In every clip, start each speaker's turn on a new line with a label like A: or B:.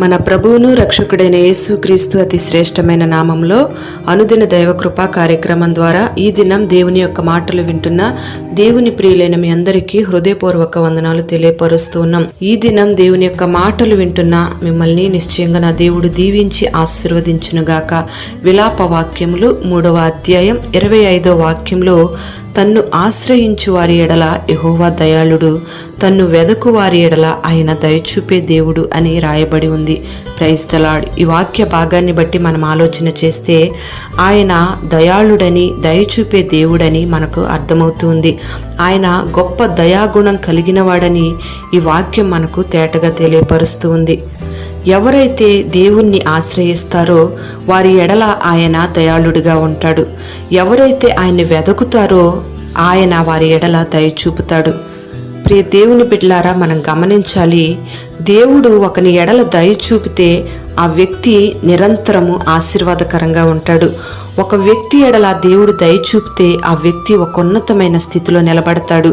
A: మన ప్రభువును రక్షకుడైన యేసుక్రీస్తు అతి శ్రేష్టమైన నామంలో అనుదిన దైవ కృపా కార్యక్రమం ద్వారా ఈ దినం దేవుని యొక్క మాటలు వింటున్న దేవుని ప్రియులైన మీ అందరికీ హృదయపూర్వక వందనాలు తెలియపరుస్తూ ఉన్నాం. ఈ దినం దేవుని యొక్క మాటలు వింటున్న మిమ్మల్ని నిశ్చయంగా నా దేవుడు దీవించి ఆశీర్వదించునుగాక. విలాప వాక్యములు 3వ అధ్యాయం 25వ వాక్యంలో తన్ను ఆశ్రయించు వారి ఎడల యెహోవా దయాళుడు, తన్ను వెదకు వారి ఎడల ఆయన దయచూపే దేవుడు అని రాయబడి ఉంది. Praise the lord. ఈ వాక్య భాగాన్ని బట్టి మనం ఆలోచన చేస్తే ఆయన దయాళుడని, దయచూపే దేవుడని మనకు అర్థమవుతుంది. ఆయన గొప్ప దయాగుణం కలిగిన వాడని ఈ వాక్యం మనకు తేటగా తెలియపరుస్తూ ఉంది. ఎవరైతే దేవుణ్ణి ఆశ్రయిస్తారో వారి ఎడల ఆయన దయాళుడిగా ఉంటాడు. ఎవరైతే ఆయన్ని వెదకుతారో ఆయన వారి ఎడల దయ చూపుతాడు. ప్రియ దేవుని బిడ్డలారా, మనం గమనించాలి, దేవుడు ఒకని ఎడల దయ చూపితే ఆ వ్యక్తి నిరంతరము ఆశీర్వాదకరంగా ఉంటాడు. ఒక వ్యక్తి ఎడల దేవుడు దయ చూపితే ఆ వ్యక్తి ఒక ఉన్నతమైన స్థితిలో నిలబడతాడు.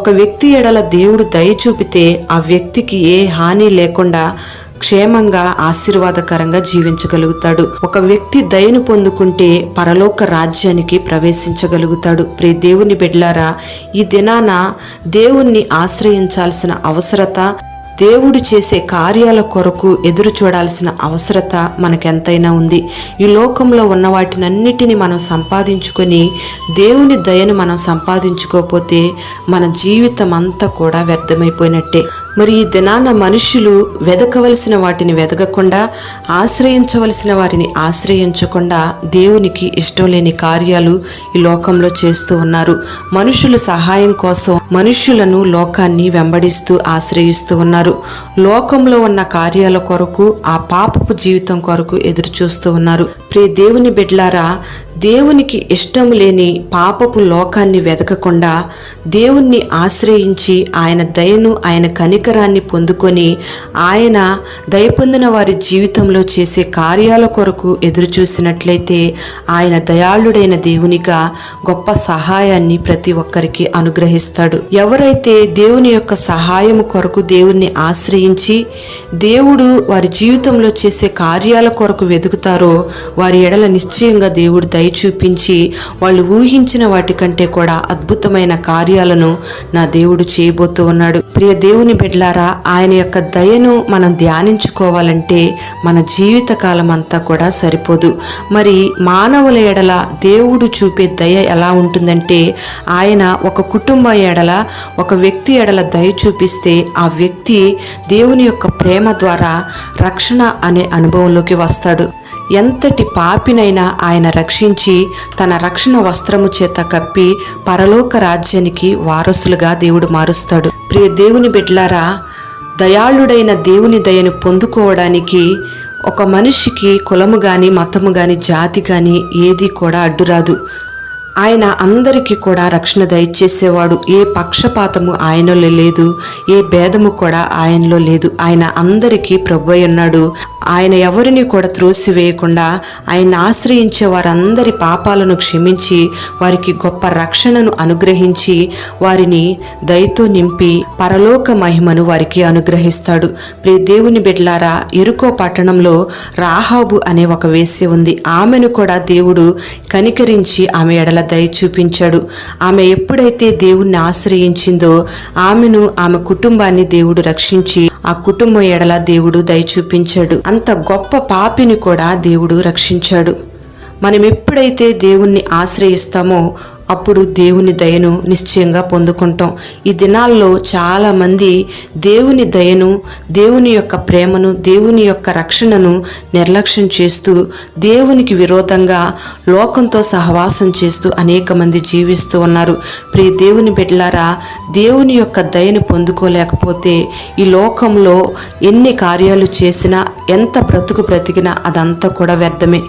A: ఒక వ్యక్తి ఎడల దేవుడు దయ చూపితే ఆ వ్యక్తికి ఏ హాని లేకుండా క్షేమంగా ఆశీర్వాదకరంగా జీవించగలుగుతాడు. ఒక వ్యక్తి దయను పొందుకుంటే పరలోక రాజ్యానికి ప్రవేశించగలుగుతాడు. ప్రియ దేవుని బిడ్డలారా, ఈ దినాన దేవుణ్ణి ఆశ్రయించాల్సిన అవసరత, దేవుడు చేసే కార్యాల కొరకు ఎదురు చూడాల్సిన అవసరత మనకెంతైనా ఉంది. ఈ లోకంలో ఉన్న వాటినన్నిటిని మనం సంపాదించుకొని దేవుని దయను మనం సంపాదించుకోకపోతే మన జీవితం అంతా కూడా వ్యర్థమైపోయినట్టే. మరి ఈ దినాన మనుషులు వెదకవలసిన వాటిని వెదకకుండా, ఆశ్రయించవలసిన వారిని ఆశ్రయించకుండా దేవునికి ఇష్టం లేని కార్యాలు ఈ లోకంలో చేస్తూ ఉన్నారు. మనుషుల సహాయం కోసం మనుషులను, లోకాన్ని వెంబడిస్తూ ఆశ్రయిస్తూ ఉన్నారు. లోకంలో ఉన్న కార్యాల కొరకు, ఆ పాపపు జీవితం కొరకు ఎదురు చూస్తూ ఉన్నారు. ప్రియ దేవుని బిడ్డలారా, దేవునికి ఇష్టం లేని పాపపు లోకాన్ని వెదకకుండా దేవుణ్ణి ఆశ్రయించి ఆయన దయను, ఆయన కనికరాన్ని పొందుకొని ఆయన దయ పొందిన వారి జీవితంలో చేసే కార్యాల కొరకు ఎదురు చూసినట్లయితే ఆయన దయాళుడైన దేవునిగా గొప్ప సహాయాన్ని ప్రతి ఒక్కరికి అనుగ్రహిస్తాడు. ఎవరైతే దేవుని యొక్క సహాయం కొరకు దేవుణ్ణి ఆశ్రయించి దేవుడు వారి జీవితంలో చేసే కార్యాల కొరకు వెతుకుతారో వారి ఎడల నిశ్చయంగా దేవుడు దయ చూపించి వాళ్ళు ఊహించిన వాటికంటే కూడా అద్భుతమైన కార్యాలను నా దేవుడు చేయబోతూ ఉన్నాడు. ప్రియ దేవుని బిడ్డలారా, ఆయన యొక్క దయను మనం ధ్యానించుకోవాలంటే మన జీవిత కాలం అంతా కూడా సరిపోదు. మరి మానవుల ఎడల దేవుడు చూపే దయ ఎలా ఉంటుందంటే, ఆయన ఒక కుటుంబం ఎడల, ఒక వ్యక్తి ఎడల దయ చూపిస్తే ఆ వ్యక్తి దేవుని యొక్క ప్రేమ ద్వారా రక్షణ అనే అనుభవంలోకి వస్తాడు. ఎంతటి పాపినైనా ఆయన రక్షించి తన రక్షణ వస్త్రము చేత కప్పి పరలోక రాజ్యానికి వారసులుగా దేవుడు మారుస్తాడు. ప్రియ దేవుని బిడ్డలారా, దయాళుడైన దేవుని దయను పొందుకోవడానికి ఒక మనిషికి కులము గాని, మతము గాని, జాతి గాని ఏది కూడా అడ్డురాదు. ఆయన అందరికీ కూడా రక్షణ దయచేసేవాడు. ఏ పక్షపాతము ఆయనలో లేదు, ఏ భేదము కూడా ఆయనలో లేదు. ఆయన అందరికీ ప్రభువై ఉన్నాడు. ఆయన ఎవరిని కూడా త్రోసివేయకుండా ఆయన ఆశ్రయించే వారందరి పాపాలను క్షమించి వారికి గొప్ప రక్షణను అనుగ్రహించి వారిని దయతో నింపి పరలోక మహిమను వారికి అనుగ్రహిస్తాడు. ప్రియ దేవుని బిడ్డలారా, యెరికో పట్టణంలో రాహాబు అనే ఒక వేశ్య ఉంది. ఆమెను కూడా దేవుడు కనికరించి ఆమె ఎడల దయ చూపించాడు. ఆమె ఎప్పుడైతే దేవుణ్ణి ఆశ్రయించిందో ఆమెను, ఆమె కుటుంబాన్ని దేవుడు రక్షించి ఆ కుటుంబం ఎడల దేవుడు దయ చూపించాడు. అంత గొప్ప పాపిని కూడా దేవుడు రక్షించాడు. మనం ఎప్పుడైతే దేవుణ్ణి ఆశ్రయిస్తామో అప్పుడు దేవుని దయను నిశ్చయంగా పొందుకుంటాం. ఈ దినాల్లో చాలామంది దేవుని దయను, దేవుని యొక్క ప్రేమను, దేవుని యొక్క రక్షణను నిర్లక్ష్యం చేస్తూ దేవునికి విరోధంగా లోకంతో సహవాసం చేస్తూ అనేక మంది జీవిస్తూ ఉన్నారు. ప్రియ దేవుని బిడ్డలారా, దేవుని యొక్క దయను పొందుకోలేకపోతే ఈ లోకంలో ఎన్ని కార్యాలు చేసినా, ఎంత బ్రతుకు బ్రతికినా అదంతా కూడా వ్యర్థమే.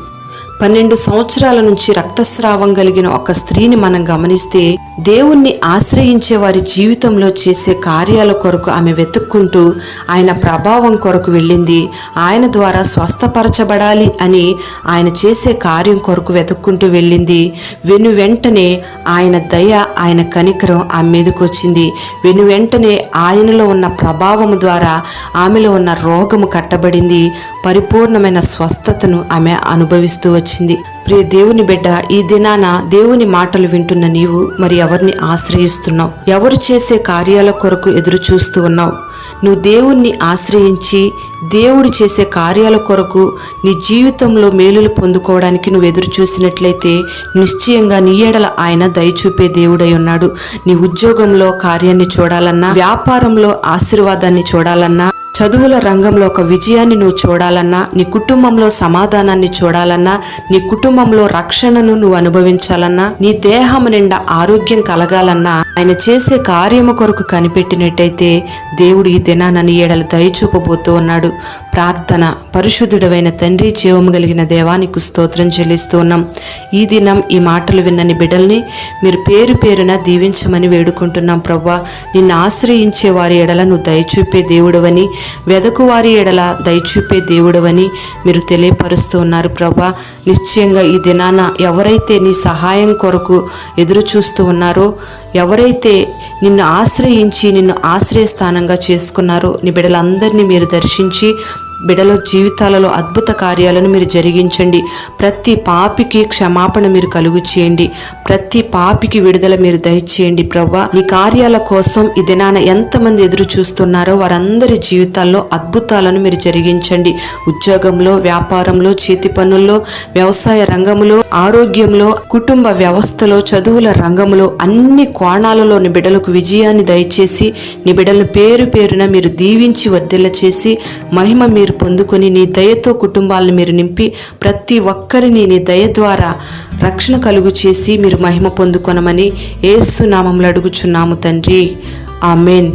A: 12 సంవత్సరాల నుంచి రక్తస్రావం కలిగిన ఒక స్త్రీని మనం గమనిస్తే దేవుణ్ణి ఆశ్రయించే వారి జీవితంలో చేసే కార్యాల కొరకు ఆమె వెతుక్కుంటూ ఆయన ప్రభావం కొరకు వెళ్ళింది. ఆయన ద్వారా స్వస్థపరచబడాలి అని ఆయన చేసే కార్యం కొరకు వెతుక్కుంటూ వెళ్ళింది. వెంటనే ఆయన దయ, ఆయన కనికరం ఆమె మీదకి వచ్చింది. వెంటనే ఆయనలో ఉన్న ప్రభావము ద్వారా ఆమెలో ఉన్న రోగము కట్టబడింది. పరిపూర్ణమైన స్వస్థతను ఆమె అనుభవిస్తూ వచ్చింది. ప్రియ దేవుని బిడ్డ, ఈ దినాన దేవుని మాటలు వింటున్న నీవు మరి ఎవరిని ఆశ్రయిస్తున్నావు? ఎవరు చేసే కార్యాల కొరకు ఎదురు చూస్తూ ఉన్నావు? నువ్వు దేవుణ్ణి ఆశ్రయించి దేవుడు చేసే కార్యాల కొరకు నీ జీవితంలో మేలులు పొందుకోవడానికి నువ్వు ఎదురు చూసినట్లయితే నిశ్చయంగా నీ ఎడల ఆయన దయచూపే దేవుడై ఉన్నాడు. నీ ఉద్యోగంలో కార్యాన్ని చూడాలన్నా, వ్యాపారంలో ఆశీర్వాదాన్ని చూడాలన్నా, చదువుల రంగంలో ఒక విజయాన్ని నువ్వు చూడాలన్నా, నీ కుటుంబంలో సమాధానాన్ని చూడాలన్నా, నీ కుటుంబంలో రక్షణను నువ్వు అనుభవించాలన్నా, నీ దేహం నిండా ఆరోగ్యం కలగాలన్నా ఆయన చేసే కార్యము కొరకు కనిపెట్టినట్టయితే దేవుడు ఈ దినాన నీ ఎడల దయచూపబోతూ ఉన్నాడు. ప్రార్థన. పరిశుద్ధుడవైన తండ్రి, జీవము కలిగిన దేవానికి స్తోత్రం చెల్లిస్తూ ఉన్నాం. ఈ దినం ఈ మాటలు విన్నని బిడ్డల్ని మీరు పేరు పేరున దీవించమని వేడుకుంటున్నాం. ప్రభువా, నిన్ను ఆశ్రయించే వారి ఎడల నువ్వు దయచూపే దేవుడవని, వెదకు వారి ఎడల దయచూపే దేవుడవని మీరు తెలియపరుస్తూ ఉన్నారు. ప్రభువా, నిశ్చయంగా ఈ దినాన ఎవరైతే నీ సహాయం కొరకు ఎదురు చూస్తూ ఉన్నారో, ఎవరైతే నిన్ను ఆశ్రయించి నిన్ను ఆశ్రయస్థానంగా చేసుకున్నారో, నీ బిడ్డలందరినీ మీరు దర్శించి బిడ్డల జీవితాలలో అద్భుత కార్యాలను మీరు జరిగించండి. ప్రతి పాపికి క్షమాపణ మీరు కలుగు చేయండి. ప్రతి పాపికి విడుదల మీరు దయచేయండి. ప్రభువా, నీ కార్యాల కోసం ఈ దినాన ఎంతమంది ఎదురు చూస్తున్నారో వారందరి జీవితాల్లో అద్భుతాలను మీరు జరిగించండి. ఉద్యోగంలో, వ్యాపారంలో, చేతి పనుల్లో, వ్యవసాయ రంగంలో, ఆరోగ్యంలో, కుటుంబ వ్యవస్థలో, చదువుల రంగంలో, అన్ని కోణాలలో నీ బిడ్డలకు విజయాన్ని దయచేసి నీ బిడ్డలను పేరు పేరున మీరు దీవించి వర్ధిల్ల చేసి మహిమ మీరు పొందుకొని నీ దయతో కుటుంబాలను మీరు నింపి ప్రతి ఒక్కరిని నీ దయ ద్వారా రక్షణ కలుగు చేసి మీరు మహిమ పొందుకొనమని యేసు నామములో అడుగుచున్నాము తండ్రి. ఆమేన్.